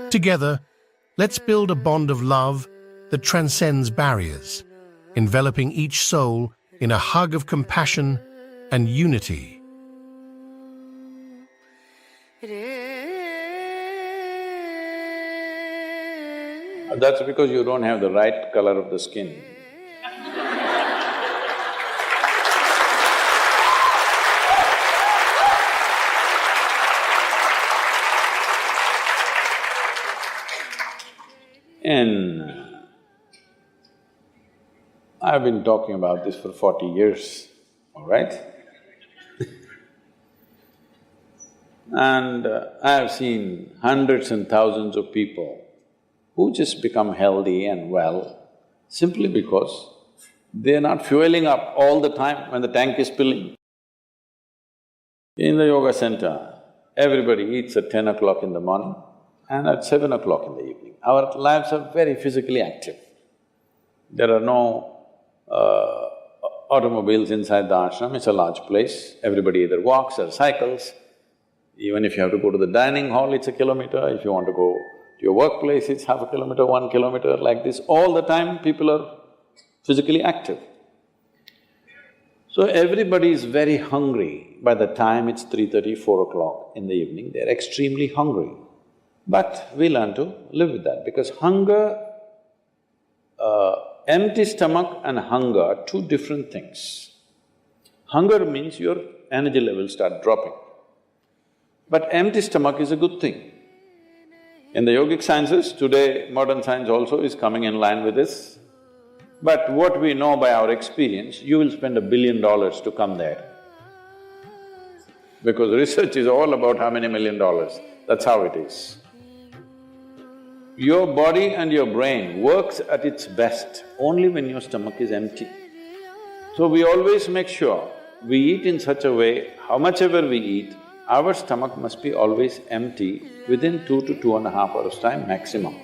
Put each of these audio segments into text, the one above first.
Together, let's build a bond of love that transcends barriers, enveloping each soul in a hug of compassion and unity. That's because you don't have the right color of the skin. And I've been talking about this for 40 years, all right? And I have seen hundreds and thousands of people who just become healthy and well simply because they're not fueling up all the time when the tank is filling. In the yoga center, everybody eats at 10 o'clock in the morning and at 7 o'clock in the evening. Our lives are very physically active. There are no automobiles inside the ashram, it's a large place. Everybody either walks or cycles. Even if you have to go to the dining hall, it's a kilometer. If you want to go to your workplace, it's half a kilometer, 1 kilometer, like this. All the time, people are physically active. So everybody is very hungry. By the time it's 3:30, 4 o'clock in the evening, they're extremely hungry. But we learn to live with that because hunger, empty stomach and hunger are two different things. Hunger means your energy levels start dropping. But empty stomach is a good thing. In the yogic sciences, today modern science also is coming in line with this. But what we know by our experience, you will spend $1 billion to come there. Because research is all about how many $1 million, that's how it is. Your body and your brain works at its best only when your stomach is empty. So we always make sure we eat in such a way, how much ever we eat, our stomach must be always empty within 2 to 2.5 hours' time maximum.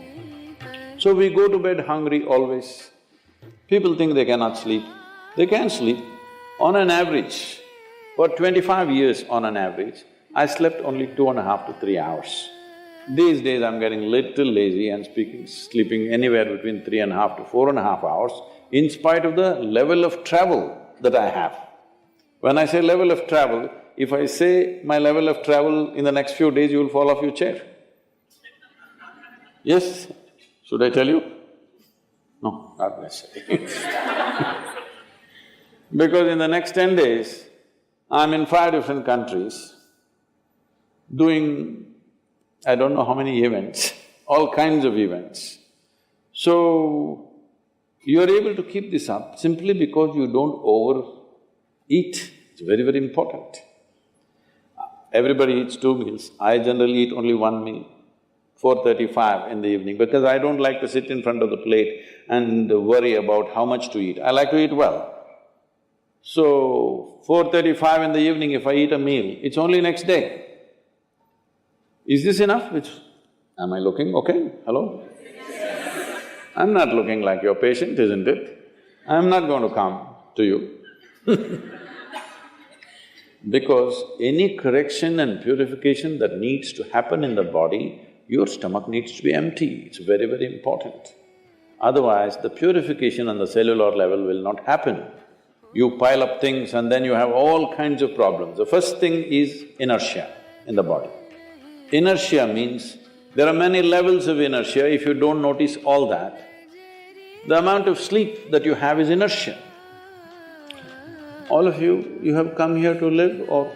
So we go to bed hungry always. People think they cannot sleep. They can sleep. On an average, for 25 years on an average, I slept only 2.5 to 3 hours. These days I'm getting little lazy and sleeping anywhere between 3.5 to 4.5 hours in spite of the level of travel that I have. When I say level of travel, if I say my level of travel in the next few days, you will fall off your chair. Yes? Should I tell you? No, not necessarily. Because in the next 10 days, I'm in 5 different countries doing I don't know how many events, all kinds of events. So, you're able to keep this up simply because you don't overeat. It's very, very important. Everybody eats 2 meals. I generally eat only 1 meal, 4:35 in the evening, because I don't like to sit in front of the plate and worry about how much to eat. I like to eat well. So, 4:35 in the evening, if I eat a meal, it's only next day. Is this enough? Am I looking okay? Hello? I'm not looking like your patient, isn't it? I'm not going to come to you because any correction and purification that needs to happen in the body, your stomach needs to be empty, it's very, very important. Otherwise, the purification on the cellular level will not happen. You pile up things and then you have all kinds of problems. The first thing is inertia in the body. Inertia means there are many levels of inertia. If you don't notice all that, the amount of sleep that you have is inertia. All of you have come here to live or…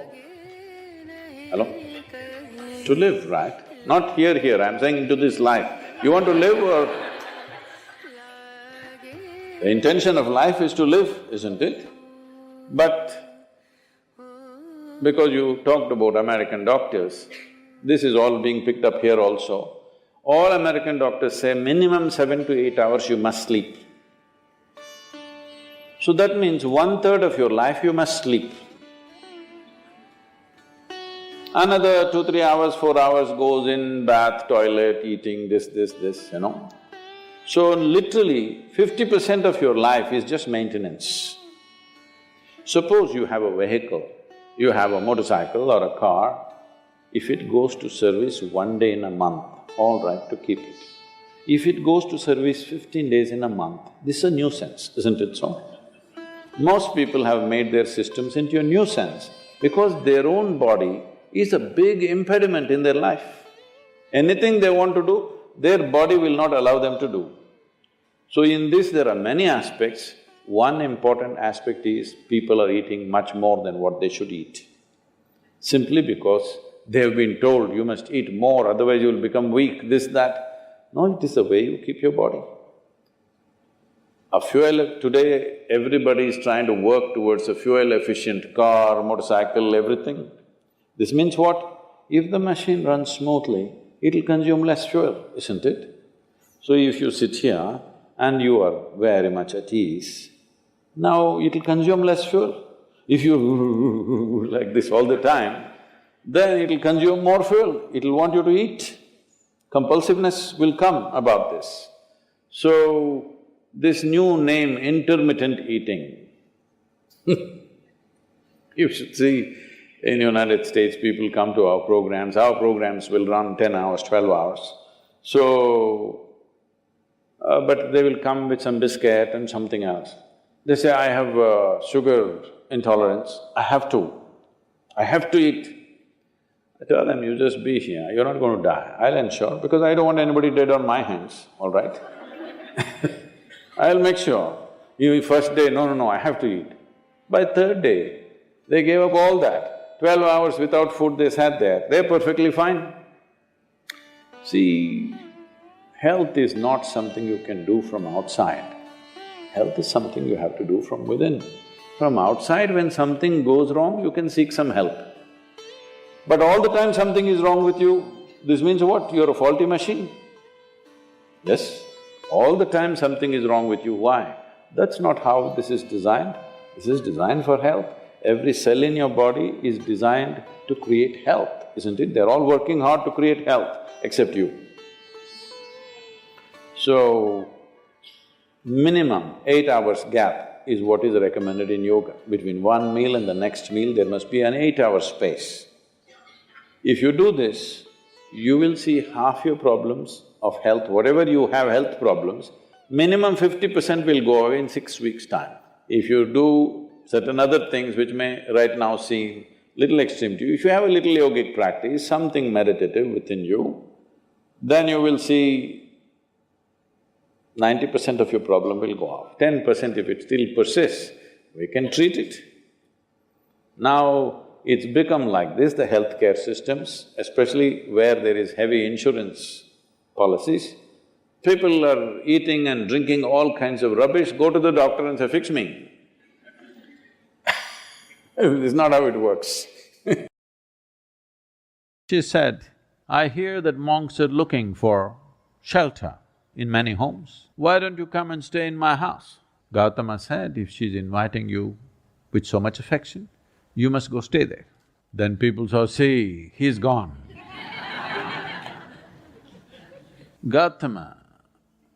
Hello? To live, right? Not here, I'm saying into this life. You want to live or… The intention of life is to live, isn't it? But because you talked about American doctors, this is all being picked up here also. All American doctors say minimum 7 to 8 hours you must sleep. So that means 1/3 of your life you must sleep. Another 2, 3 hours, 4 hours goes in bath, toilet, eating, this, you know. So literally 50% of your life is just maintenance. Suppose you have a vehicle, You have a motorcycle or a car, if it goes to service 1 day in a month, all right to keep it. If it goes to service 15 days in a month, this is a nuisance, isn't it so? Most people have made their systems into a nuisance because their own body is a big impediment in their life. Anything they want to do, their body will not allow them to do. So in this there are many aspects. One important aspect is people are eating much more than what they should eat. Simply because they have been told, you must eat more, otherwise you will become weak, this, that. No, it is the way you keep your body. Today everybody is trying to work towards a fuel-efficient car, motorcycle, everything. This means what? If the machine runs smoothly, it'll consume less fuel, isn't it? So if you sit here and you are very much at ease, now it'll consume less fuel. If you like this all the time, then it'll consume more fuel, it'll want you to eat. Compulsiveness will come about this. So, this new name, intermittent eating you should see, in United States, people come to our programs will run 10 hours, 12 hours. So, but they will come with some biscuit and something else. They say, I have sugar intolerance, I have to eat. I tell them, you just be here, you're not going to die, I'll ensure, because I don't want anybody dead on my hands, all right? I'll make sure. You first day, no, I have to eat. By third day, they gave up all that. 12 hours without food they sat there, they're perfectly fine. See, health is not something you can do from outside. Health is something you have to do from within. From outside, when something goes wrong, you can seek some help. But all the time something is wrong with you, this means what? You're a faulty machine. Yes, all the time something is wrong with you, why? That's not how this is designed. This is designed for health. Every cell in your body is designed to create health, isn't it? They're all working hard to create health, except you. So, minimum 8 hours gap is what is recommended in yoga. Between one meal and the next meal, there must be an 8-hour space. If you do this, you will see half your problems of health, whatever you have health problems, minimum 50% will go away in 6 weeks' time. If you do certain other things which may right now seem little extreme to you, if you have a little yogic practice, something meditative within you, then you will see 90% of your problem will go off. 10% if it still persists, we can treat it. Now, it's become like this, the healthcare systems, especially where there is heavy insurance policies. People are eating and drinking all kinds of rubbish, go to the doctor and say, fix me. This is not how it works. She said, I hear that monks are looking for shelter in many homes. Why don't you come and stay in my house? Gautama said, if she's inviting you with so much affection, you must go stay there. Then people saw, see, he's gone. Gautama,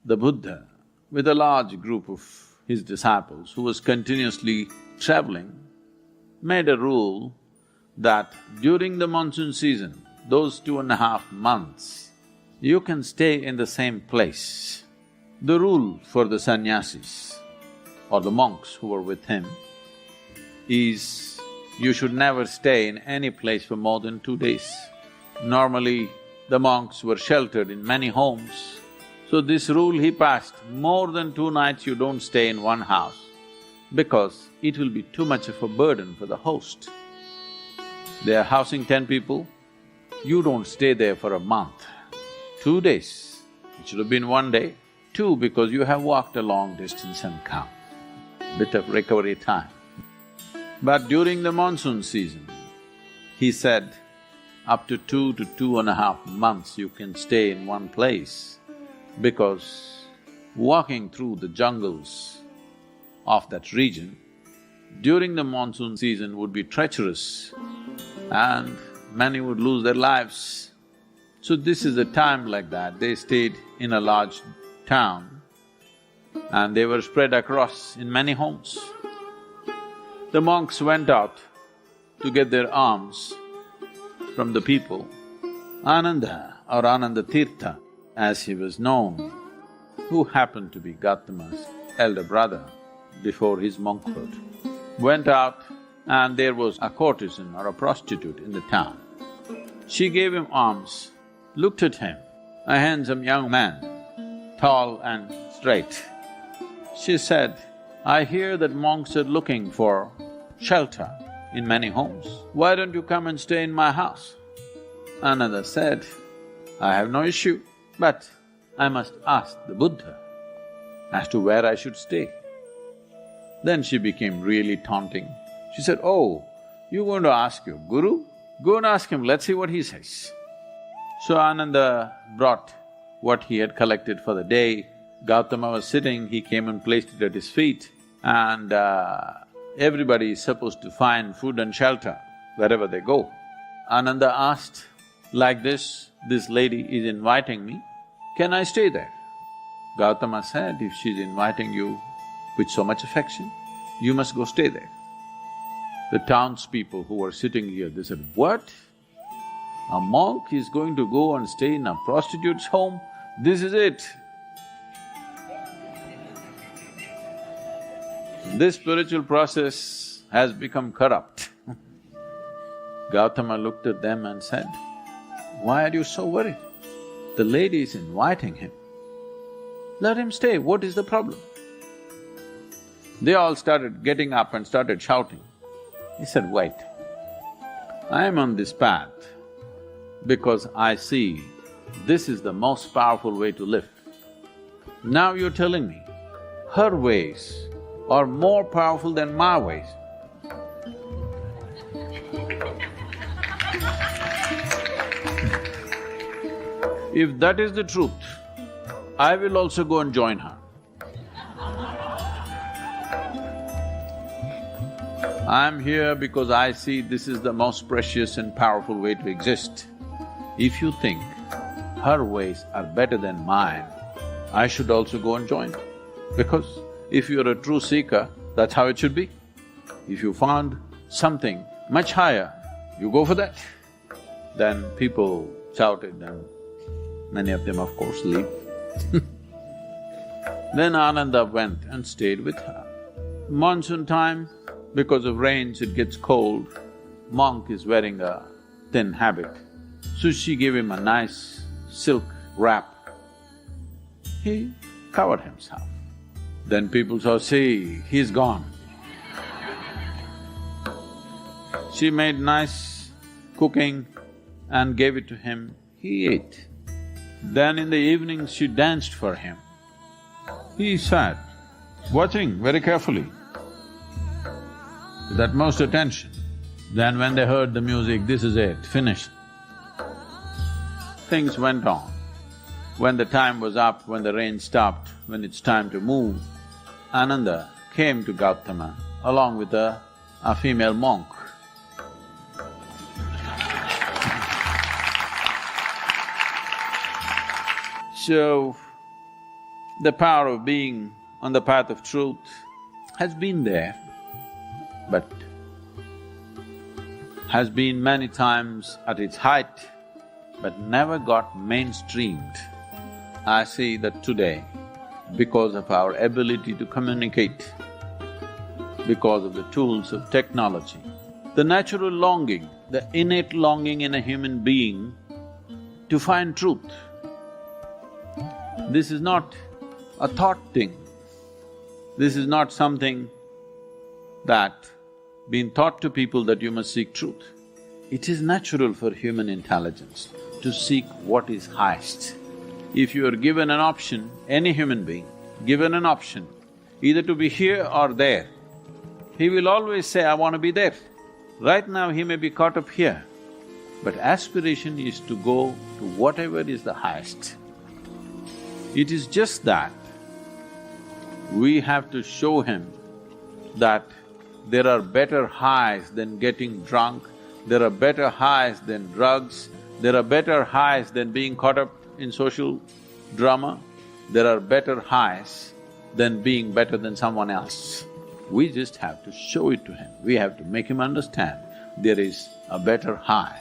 the Buddha, with a large group of his disciples who was continuously traveling, made a rule that during the monsoon season, those 2.5 months, you can stay in the same place. The rule for the sannyasis or the monks who were with him is you should never stay in any place for more than 2 days. Normally, the monks were sheltered in many homes. So this rule he passed, more than 2 nights you don't stay in one house because it will be too much of a burden for the host. They are housing 10 people, you don't stay there for a month. 2 days, it should have been 1 day. 2, because you have walked a long distance and come, bit of recovery time. But during the monsoon season, he said, up to 2 to 2.5 months you can stay in one place because walking through the jungles of that region during the monsoon season would be treacherous and many would lose their lives. So this is a time like that, they stayed in a large town and they were spread across in many homes. The monks went out to get their alms from the people, Ananda or Ananda Tirtha, as he was known, who happened to be Gautama's elder brother before his monkhood, went out and there was a courtesan or a prostitute in the town. She gave him alms, looked at him, a handsome young man, tall and straight. She said, "I hear that monks are looking for shelter in many homes. Why don't you come and stay in my house?" Another said, "I have no issue, but I must ask the Buddha as to where I should stay." Then she became really taunting. She said, "Oh, you're going to ask your guru? Go and ask him, let's see what he says." So Ananda brought what he had collected for the day. Gautama was sitting, he came and placed it at his feet, and everybody is supposed to find food and shelter wherever they go. Ananda asked, "Like this lady is inviting me, can I stay there?" Gautama said, "If she's inviting you with so much affection, you must go stay there." The townspeople who were sitting here, they said, "What? A monk is going to go and stay in a prostitute's home? This is it." This spiritual process has become corrupt. Gautama looked at them and said, "Why are you so worried? The lady is inviting him. Let him stay, what is the problem?" They all started getting up and started shouting. He said, "Wait, I am on this path because I see this is the most powerful way to live. Now you're telling me her ways are more powerful than my ways. If that is the truth, I will also go and join her. I am here because I see this is the most precious and powerful way to exist. If you think her ways are better than mine, I should also go and join. Because if you're a true seeker, that's how it should be. If you found something much higher, you go for that." Then people shouted and many of them, of course, leave. Then Ananda went and stayed with her. Monsoon time, because of rains it gets cold, monk is wearing a thin habit. So she gave him a nice silk wrap. He covered himself. Then people saw, "See, he's gone." She made nice cooking and gave it to him, he ate. Then in the evening she danced for him. He sat, watching very carefully, with utmost attention. Then when they heard the music, this is it, finished. Things went on. When the time was up, when the rain stopped, when it's time to move, Ananda came to Gautama along with a female monk. So, the power of being on the path of truth has been there, but has been many times at its height, but never got mainstreamed. I see that today, because of our ability to communicate, because of the tools of technology, the natural longing, the innate longing in a human being to find truth. This is not a thought thing. This is not something that been taught to people that you must seek truth. It is natural for human intelligence to seek what is highest. If you are given an option, any human being, given an option, either to be here or there, he will always say, "I want to be there." Right now he may be caught up here, but aspiration is to go to whatever is the highest. It is just that we have to show him that there are better highs than getting drunk, there are better highs than drugs, there are better highs than being caught up in social drama, there are better highs than being better than someone else. We just have to show it to him, we have to make him understand there is a better high.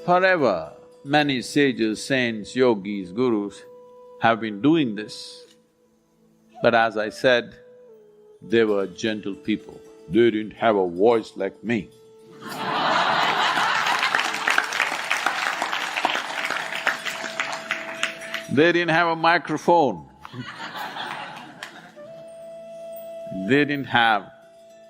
Forever, many sages, saints, yogis, gurus have been doing this. But as I said, they were gentle people. They didn't have a voice like me. They didn't have a microphone. They didn't have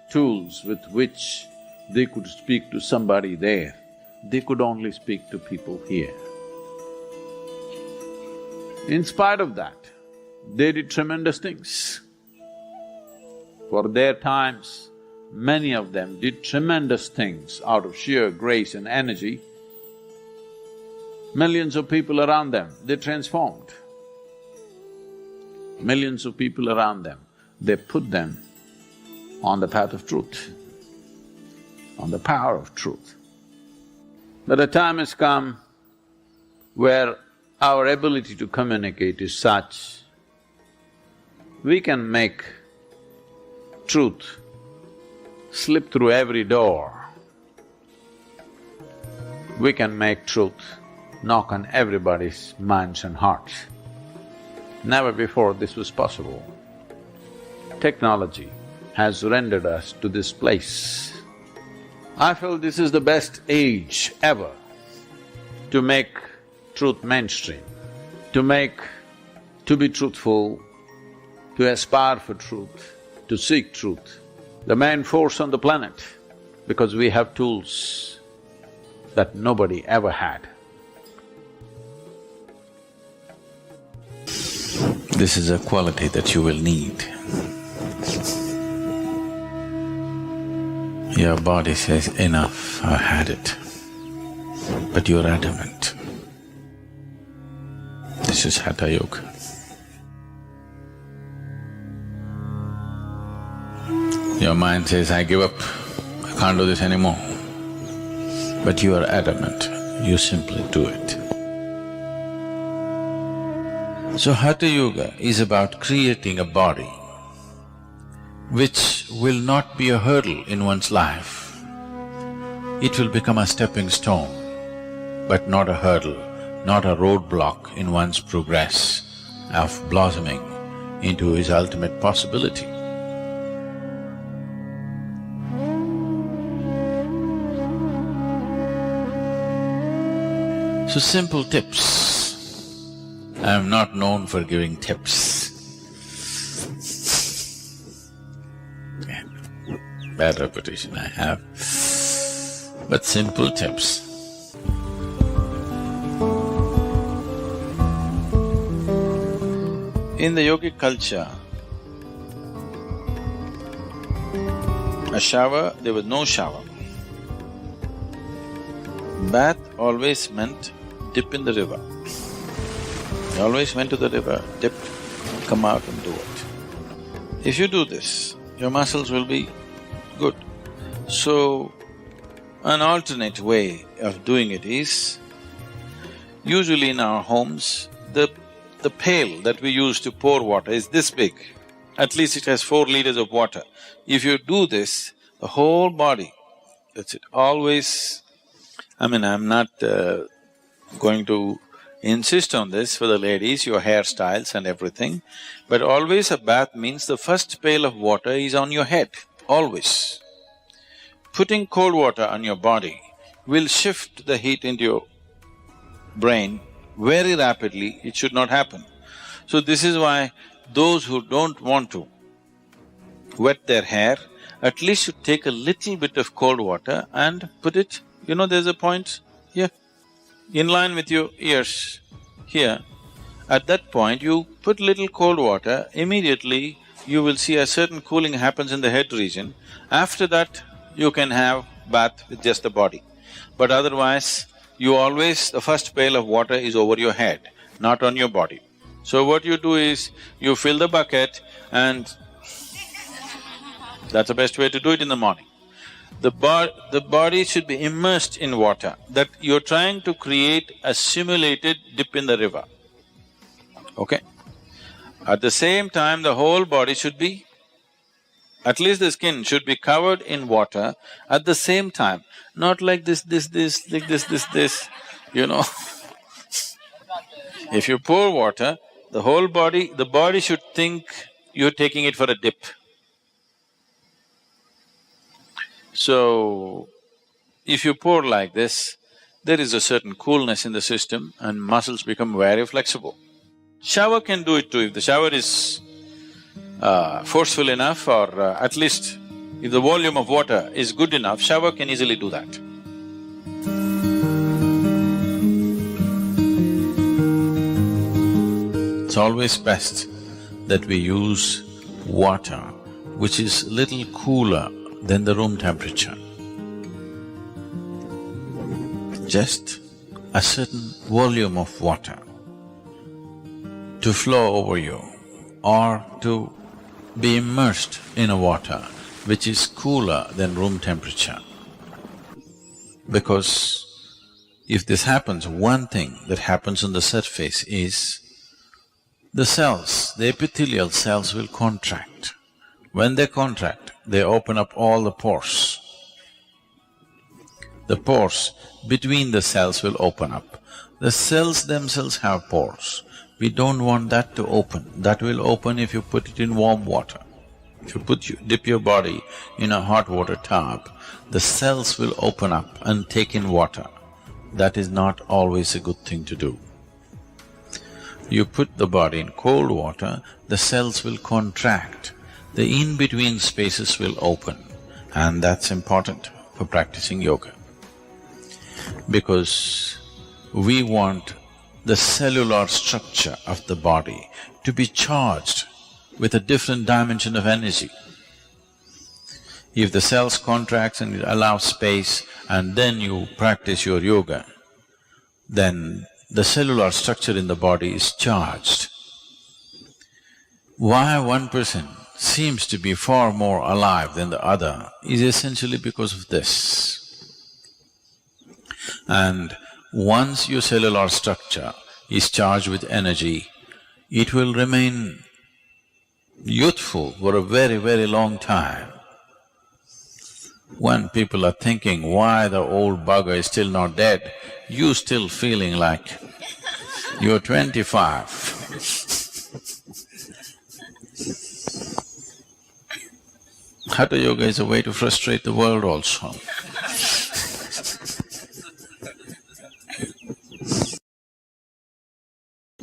tools with which they could speak to somebody there. They could only speak to people here. In spite of that, they did tremendous things. For their times, many of them did tremendous things out of sheer grace and energy. Millions of people around them, they transformed. Millions of people around them, they put them on the path of truth, on the power of truth. But a time has come where our ability to communicate is such, we can make truth slip through every door. We can make truth knock on everybody's minds and hearts. Never before this was possible. Technology has rendered us to this place. I feel this is the best age ever to make truth mainstream, to be truthful, to aspire for truth, to seek truth. The main force on the planet, because we have tools that nobody ever had. This is a quality that you will need. Your body says, enough, I've had it. But you're adamant. This is Hatha Yoga. Your mind says, I give up, I can't do this anymore. But you are adamant, you simply do it. So Hatha Yoga is about creating a body which will not be a hurdle in one's life. It will become a stepping stone, but not a hurdle, not a roadblock in one's progress of blossoming into his ultimate possibility. So simple tips. I am not known for giving tips. Bad reputation I have, but simple tips. In the yogic culture, a shower, there was no shower. Bath always meant dip in the river. They always went to the river, dip, come out and do it. If you do this, your muscles will be good. So, an alternate way of doing it is, usually in our homes, the pail that we use to pour water is this big. At least it has 4 liters of water. If you do this, the whole body, that's it, always… I'm not going to insist on this for the ladies, your hairstyles and everything, but always a bath means the first pail of water is on your head, always. Putting cold water on your body will shift the heat into your brain very rapidly. It should not happen. So this is why those who don't want to wet their hair, at least should take a little bit of cold water and put it, there's a point here, in line with your ears, here. At that point, you put little cold water, immediately you will see a certain cooling happens in the head region. After that, you can have bath with just the body. But otherwise, you always… the first pail of water is over your head, not on your body. So what you do is, you fill the bucket and that's the best way to do it in the morning. The body should be immersed in water, that you're trying to create a simulated dip in the river, okay? At the same time, the whole body should be At least the skin should be covered in water at the same time, not like this, like this, you know. If you pour water, the body should think you're taking it for a dip. So, if you pour like this, there is a certain coolness in the system and muscles become very flexible. Shower can do it too. If the shower is forceful enough, or at least if the volume of water is good enough, shower can easily do that. It's always best that we use water which is little cooler than the room temperature. Just a certain volume of water to flow over you, or to be immersed in a water which is cooler than room temperature. Because if this happens, one thing that happens on the surface is the cells, the epithelial cells will contract. When they contract, they open up all the pores. The pores between the cells will open up. The cells themselves have pores. We don't want that to open. That will open if you put it in warm water. If you dip your body in a hot water tub, the cells will open up and take in water. That is not always a good thing to do. You put the body in cold water, the cells will contract, the in-between spaces will open, and that's important for practicing yoga. Because we want the cellular structure of the body to be charged with a different dimension of energy. If the cells contracts and it allows space and then you practice your yoga, then the cellular structure in the body is charged. Why one person seems to be far more alive than the other is essentially because of this. And once your cellular structure is charged with energy, it will remain youthful for a very, very long time. When people are thinking, why the old bugger is still not dead, you still feeling like you're 25. Hatha yoga is a way to frustrate the world also.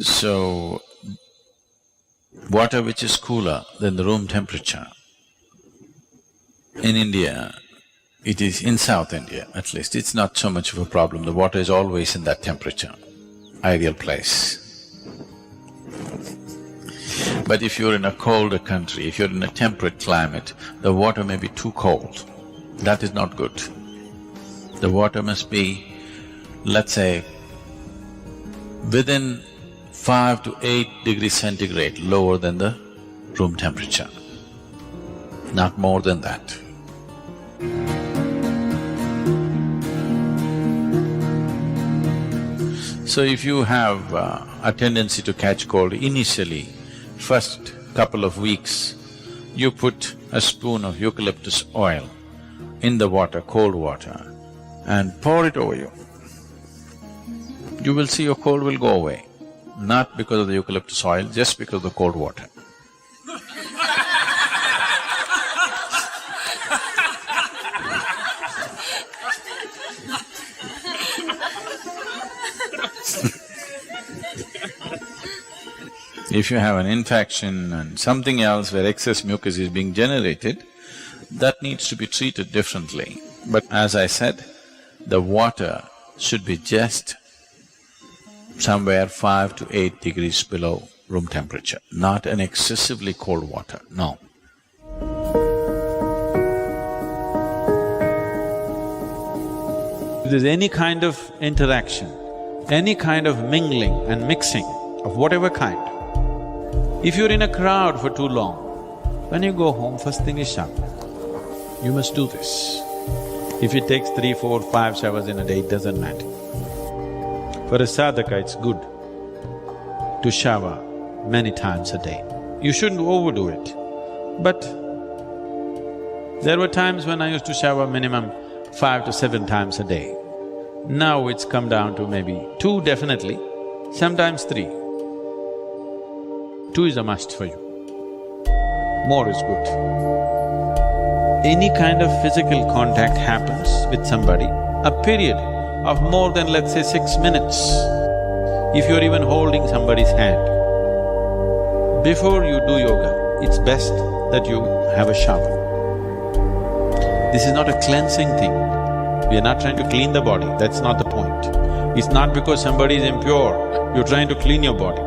So, water which is cooler than the room temperature. In India, it is in South India at least, it's not so much of a problem. The water is always in that temperature, ideal place. But if you're in a colder country, if you're in a temperate climate, the water may be too cold. That is not good. The water must be, let's say, within 5 to 8 degrees centigrade lower than the room temperature, not more than that. So if you have a tendency to catch cold initially, first couple of weeks, you put a spoon of eucalyptus oil in the water, cold water, and pour it over you. You will see your cold will go away, not because of the eucalyptus oil, just because of the cold water. If you have an infection and something else where excess mucus is being generated, that needs to be treated differently. But as I said, the water should be just somewhere 5 to 8 degrees below room temperature, not an excessively cold water, no. If there's any kind of interaction, any kind of mingling and mixing of whatever kind, if you're in a crowd for too long, when you go home, first thing is shower. You must do this. If it takes 3, 4, 5 showers in a day, it doesn't matter. For a sadhaka, it's good to shower many times a day. You shouldn't overdo it, but There were times when I used to shower minimum 5 to 7 times a day. Now it's come down to maybe 2 definitely, sometimes 3. 2 is a must for you. More is good. Any kind of physical contact happens with somebody, a period of more than let's say 6 minutes, if you're even holding somebody's hand, before you do yoga, it's best that you have a shower. This is not a cleansing thing. We are not trying to clean the body, that's not the point. It's not because somebody is impure, you're trying to clean your body.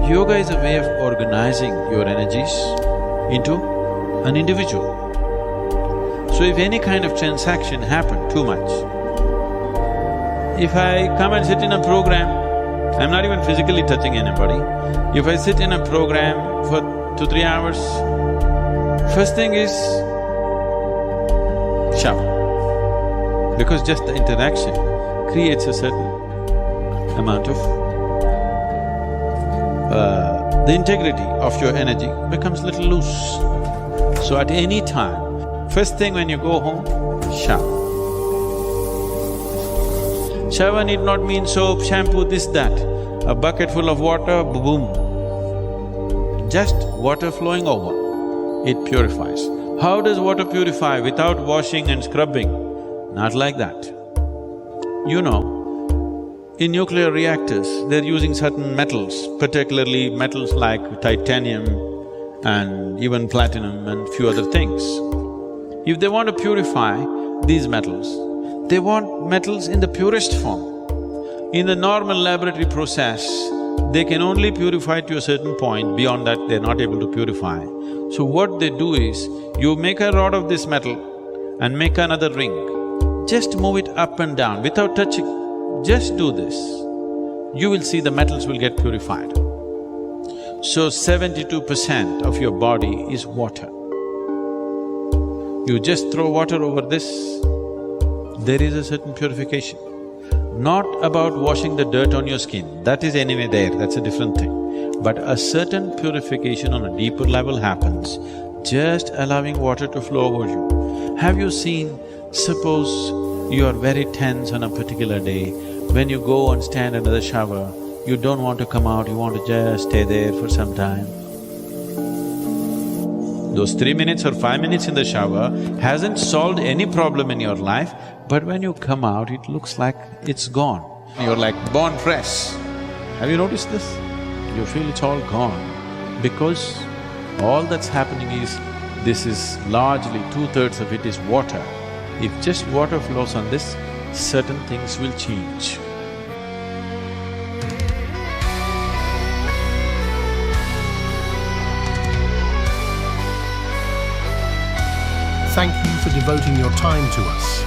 Yoga is a way of organizing your energies into an individual. So if any kind of transaction happened too much, if I come and sit in a program, I'm not even physically touching anybody. If I sit in a program for 2 to 3 hours, first thing is shower. Because just the interaction creates a certain amount of… the integrity of your energy becomes little loose. So at any time, first thing when you go home, shower. Shower need not mean soap, shampoo, this, that. A bucket full of water, boom. Just water flowing over, it purifies. How does water purify without washing and scrubbing? Not like that. You know, in nuclear reactors, they're using certain metals, particularly metals like titanium and even platinum and few other things. If they want to purify these metals, they want metals in the purest form. In the normal laboratory process, they can only purify to a certain point, beyond that they're not able to purify. So what they do is, you make a rod of this metal and make another ring. Just move it up and down without touching. Just do this. You will see the metals will get purified. So 72% of your body is water. You just throw water over this, there is a certain purification. Not about washing the dirt on your skin, that is anyway there, that's a different thing. But a certain purification on a deeper level happens, just allowing water to flow over you. Have you seen, suppose you are very tense on a particular day, when you go and stand under the shower, you don't want to come out, you want to just stay there for some time. Those 3 minutes or 5 minutes in the shower hasn't solved any problem in your life, but when you come out, it looks like it's gone. You're like born fresh. Have you noticed this? You feel it's all gone because all that's happening is, this is largely 2/3 of it is water. If just water flows on this, certain things will change. Thank you for devoting your time to us.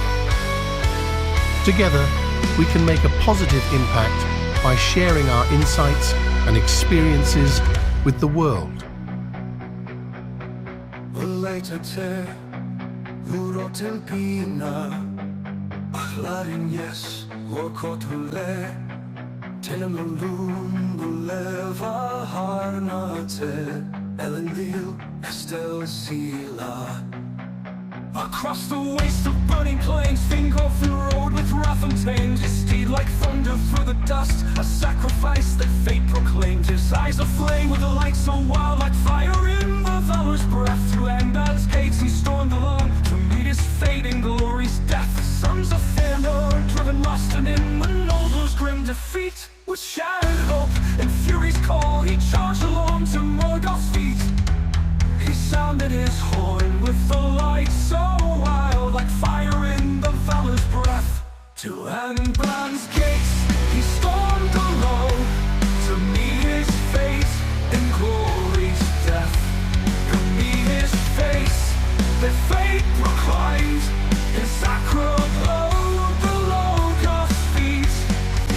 Together, we can make a positive impact by sharing our insights and experiences with the world. Across the waste of burning plains, think of the road with wrath untamed. His steed like thunder through the dust, a sacrifice that fate proclaimed. His eyes aflame with a light so wild, like fire in the valor's breath. Through Angband's gates he stormed alone to meet his fate in glory's death. The sons of Fëanor, driven lost and in the noble's grim defeat. With shattered hope and fury's call, he charged along to Morgoth's feet. He sounded his horn with the light so wild, like fire in the valor's breath. To Angband's gates he stormed alone to meet his fate in glory's death. To meet his face that fate proclaimed in sacred blow below God's feet.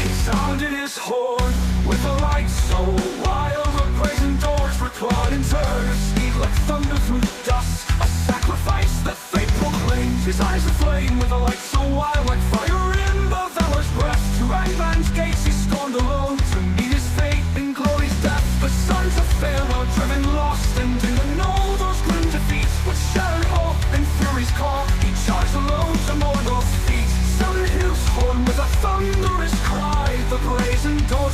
He sounded his horn with a light so wild, the brazen doors were clawed and turned. Like thunder through the dust, a sacrifice that fate proclaimed. His eyes aflame with a light so wild, like fire in the valor's breath. To Angband's gates he stormed alone to meet his fate in glory's death. The sons of Fëanor, driven lost and in the noble's grim defeat. With shattered hope and fury's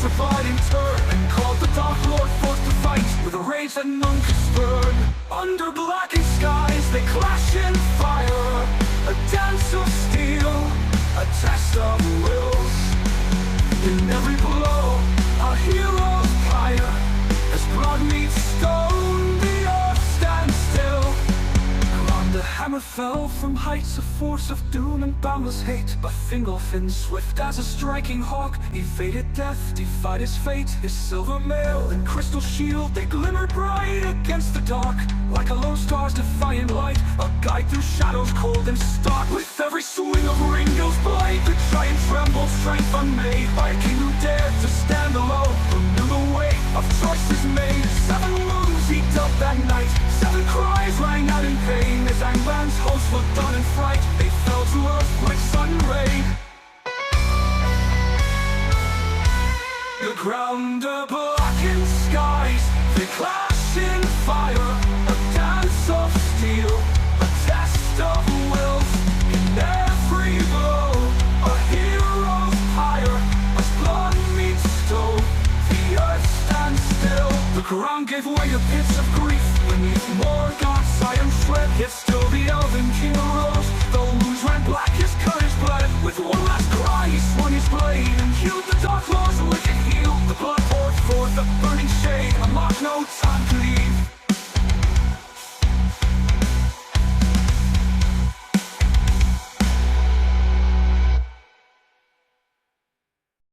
crucified in turn, and called the Dark Lord forth to fight, with a rage that none could spurn. Under blackened skies they clash in fire, a dance of steel, a test of wills. In every blow, a hero's pyre, as blood meets stone, the earth stands still. The hammer fell from heights, a force of doom and boundless hate. But Fingolfin, swift as a striking hawk, evaded death, defied his fate. His silver mail and crystal shield, they glimmered bright against the dark, like a lone star's defiant light, a guide through shadows cold and stark. With every swing of Ringo's blade, the giant trembled, strength unmade, by a king who dared to stand alone, who knew the weight of choices made. 7 wounds he dealt that night, 7 cries rang out in pain, as Angband's hosts looked on in fright. They fell to earth like sudden rain. The ground, the blackened skies, they clash in fire, a dance of steel, a test of wills. In every blow, a hero's pyre, as blood meets stone, the earth stands still. The ground gave way to pits of grief, beneath Morgoth's iron tread. Yet still the elven king arose, though wounds ran black, his courage bled. With one last cry he swung his blade, and healed the Dark Lord's wicked heel. The blood poured forth a burning shade, unlocked no time to